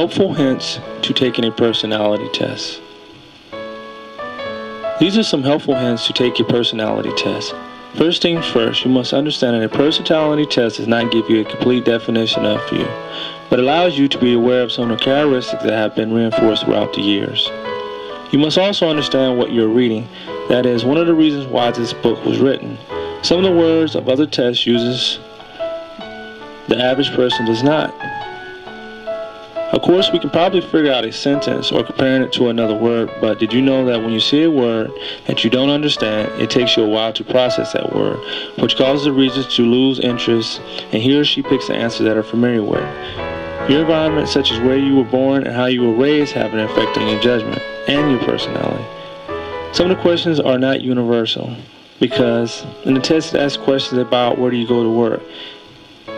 Helpful hints to taking a personality test. These are some helpful hints to take your personality test. First things first, you must understand that a personality test does not give you a complete definition of you, but allows you to be aware of some of the characteristics that have been reinforced throughout the years. You must also understand what you're reading. That is one of the reasons why this book was written. Some of the words of other tests uses the average person does not. Of course, we can probably figure out a sentence or comparing it to another word, but did you know that when you see a word that you don't understand, it takes you a while to process that word, which causes the reader to lose interest, and he or she picks the answer that are familiar with. Your environment, such as where you were born and how you were raised, have an effect on your judgment and your personality. Some of the questions are not universal, because in the test it asks questions about where do you go to work.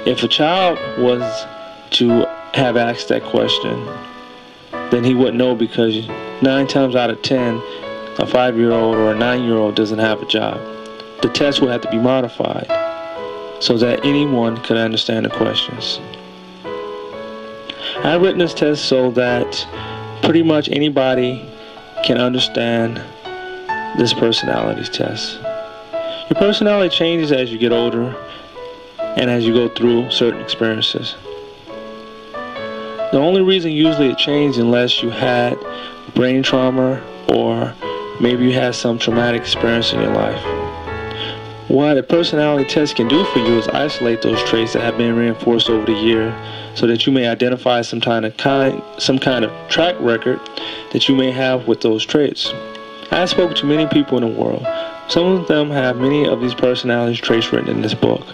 If a child was to have asked that question, then he wouldn't know, because 9 times out of 10, a 5-year-old or a 9-year-old doesn't have a job. The test will have to be modified so that anyone could understand the questions. I've written this test so that pretty much anybody can understand this personality test. Your personality changes as you get older and as you go through certain experiences. The only reason usually it changed unless you had brain trauma or maybe you had some traumatic experience in your life. What a personality test can do for you is isolate those traits that have been reinforced over the year, so that you may identify some kind of track record that you may have with those traits. I have spoken to many people in the world. Some of them have many of these personality traits written in this book.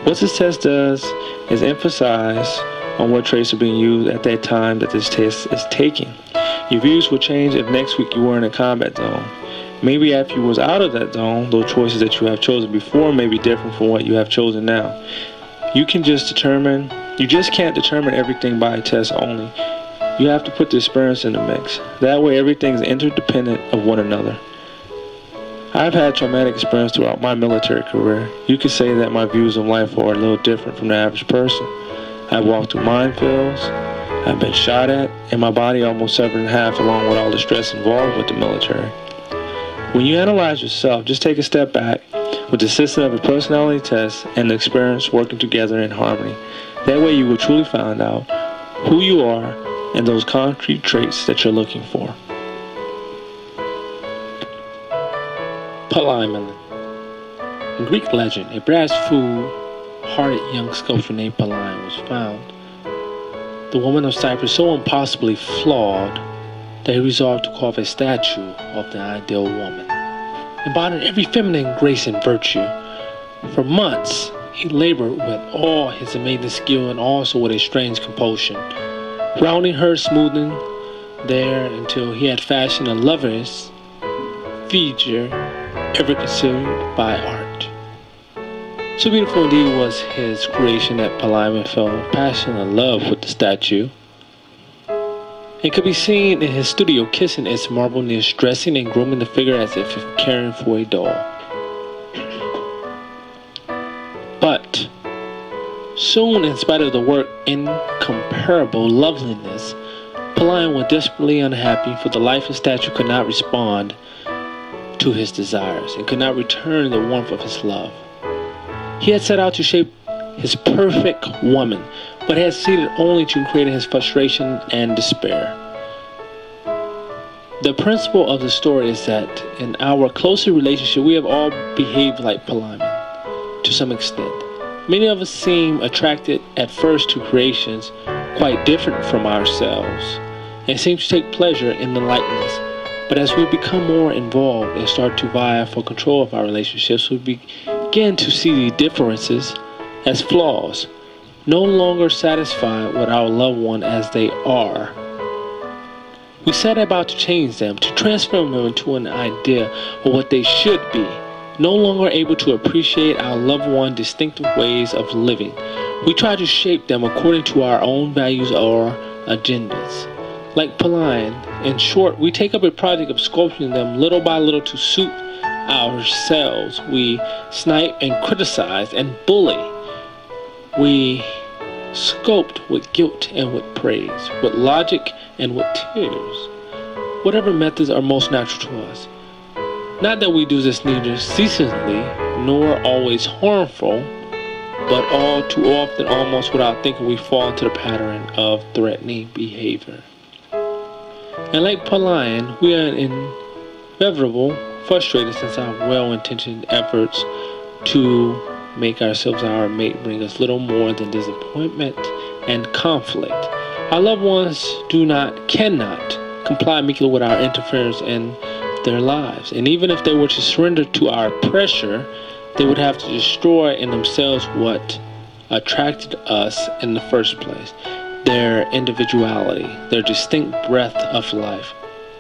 What this test does is emphasize on what traits are being used at that time that this test is taking. Your views will change if next week you were in a combat zone. Maybe after you was out of that zone, those choices that you have chosen before may be different from what you have chosen now. You just can't determine everything by a test only. You have to put the experience in the mix. That way everything is interdependent of one another. I've had traumatic experience throughout my military career. You could say that my views on life are a little different from the average person. I've walked through minefields, I've been shot at, and my body almost severed in half along with all the stress involved with the military. When you analyze yourself, just take a step back with the assistance of a personality test and the experience working together in harmony. That way you will truly find out who you are and those concrete traits that you're looking for. Palimon. In Greek legend, a brass fool-hearted young sculptor named Palimon was found. The woman of Cyprus so impossibly flawed that he resolved to carve a statue of the ideal woman, embodying every feminine grace and virtue. For months, he labored with all his amazing skill and also with a strange compulsion, rounding her, smoothing there until he had fashioned a loveliest figure ever considered by art. So beautiful indeed was his creation that Palimon fell passionate in love with the statue. It could be seen in his studio kissing its marble niche, dressing and grooming the figure as if caring for a doll. But soon, in spite of the work's incomparable loveliness, Palimon was desperately unhappy, for the lifeless statue could not respond to his desires and could not return the warmth of his love. He had set out to shape his perfect woman, but had succeeded only to create his frustration and despair. The principle of the story is that in our closer relationship, we have all behaved like Palimon to some extent. Many of us seem attracted at first to creations quite different from ourselves, and seem to take pleasure in the likeness. But as we become more involved and start to vie for control of our relationships, we begin to see the differences as flaws, no longer satisfied with our loved one as they are. We set about to change them, to transform them into an idea of what they should be, no longer able to appreciate our loved one's distinctive ways of living. We try to shape them according to our own values or agendas. Like Palimon, in short, we take up a project of sculpting them little by little to suit ourselves. We snipe and criticize and bully. We scoped with guilt and with praise, with logic and with tears. Whatever methods are most natural to us. Not that we do this neither ceaselessly, nor always harmful, but all too often, almost without thinking, we fall into the pattern of threatening behavior. And like Polion, we are inevitable, frustrated since our well-intentioned efforts to make ourselves our mate bring us little more than disappointment and conflict. Our loved ones cannot comply meekly with our interference in their lives. And even if they were to surrender to our pressure, they would have to destroy in themselves what attracted us in the first place, their individuality, their distinct breath of life.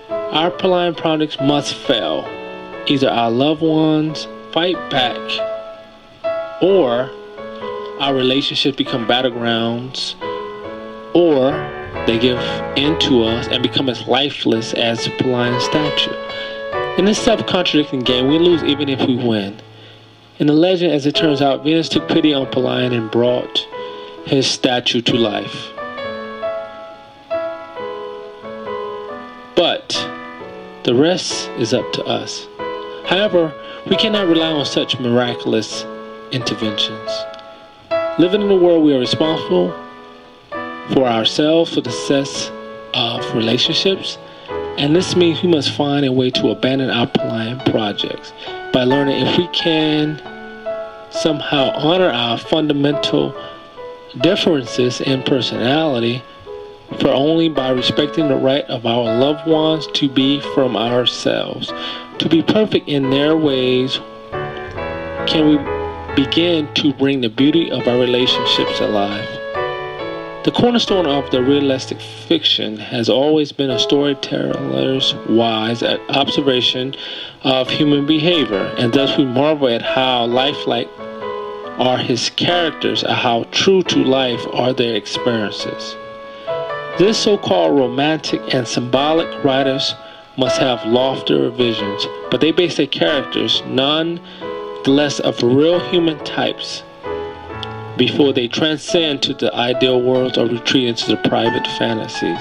Our Polion projects must fail. Either our loved ones fight back, or our relationships become battlegrounds, or they give in to us and become as lifeless as the Polion statue. In this self-contradicting game, we lose even if we win. In the legend, as it turns out, Venus took pity on Polion and brought his statue to life. But the rest is up to us. However, we cannot rely on such miraculous interventions. Living in a world, we are responsible for ourselves, for the success of relationships, and this means we must find a way to abandon our Polion projects by learning if we can somehow honor our fundamental differences in personality, for only by respecting the right of our loved ones to be from ourselves, to be perfect in their ways, can we begin to bring the beauty of our relationships alive. The cornerstone of the realistic fiction has always been a storyteller's wise observation of human behavior, and thus we marvel at how lifelike are his characters and how true to life are their experiences. This so-called romantic and symbolic writers must have loftier visions, but they base their characters none the less of real human types before they transcend to the ideal world or retreat into the private fantasies.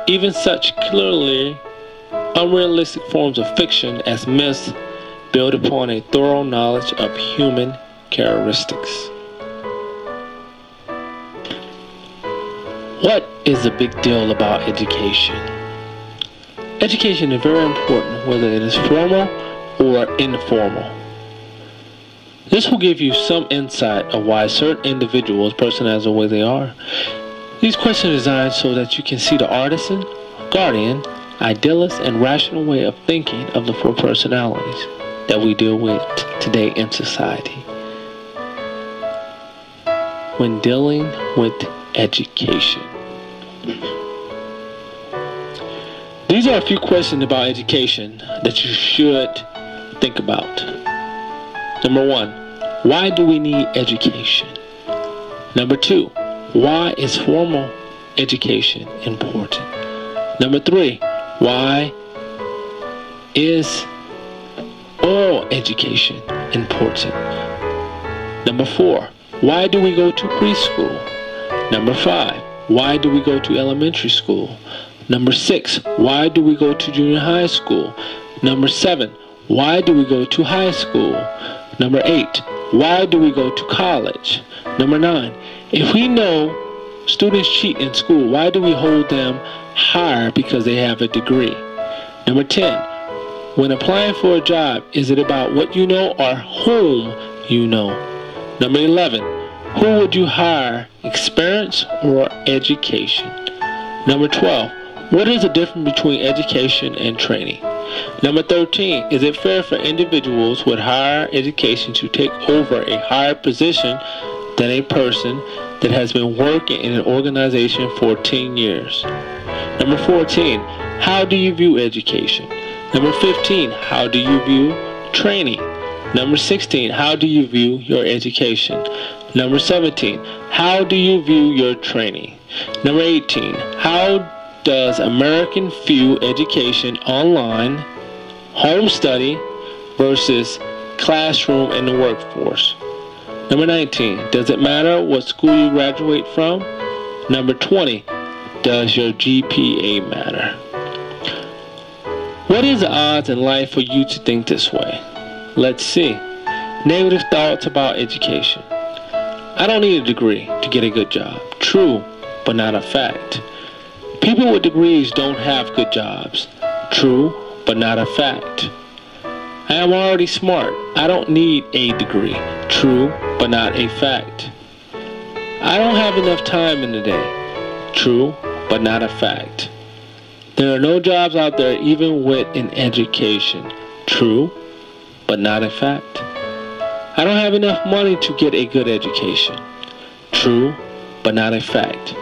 Even such clearly unrealistic forms of fiction as myths build upon a thorough knowledge of human characteristics. What is the big deal about education? Education is very important, whether it is formal or informal. This will give you some insight of why certain individuals' personalities are the way they are. These questions are designed so that you can see the artisan, guardian, idealist, and rational way of thinking of the four personalities that we deal with today in society. When dealing with education. These are a few questions about education that you should think about. Number 1, why do we need education? Number 2, why is formal education important? Number 3, why is oral education important? Number 4, why do we go to preschool? Number 5, why do we go to elementary school? Number 6, why do we go to junior high school? Number 7, why do we go to high school? Number 8, why do we go to college? Number 9, if we know students cheat in school, why do we hold them higher because they have a degree? Number 10, when applying for a job, is it about what you know or whom you know? Number 11, who would you hire, experience or education? Number 12, what is the difference between education and training? Number 13, is it fair for individuals with higher education to take over a higher position than a person that has been working in an organization for 10 years? Number 14, how do you view education? Number 15, how do you view training? Number 16, how do you view your education? Number 17, how do you view your training? Number 18, how does American view education online, home study versus classroom and the workforce? Number 19, does it matter what school you graduate from? Number 20, does your GPA matter? What is the odds in life for you to think this way? Let's see. Negative thoughts about education. I don't need a degree to get a good job. True, but not a fact. People with degrees don't have good jobs. True, but not a fact. I am already smart. I don't need a degree. True, but not a fact. I don't have enough time in the day. True, but not a fact. There are no jobs out there even with an education. True, but not a fact. I don't have enough money to get a good education. True, but not a fact.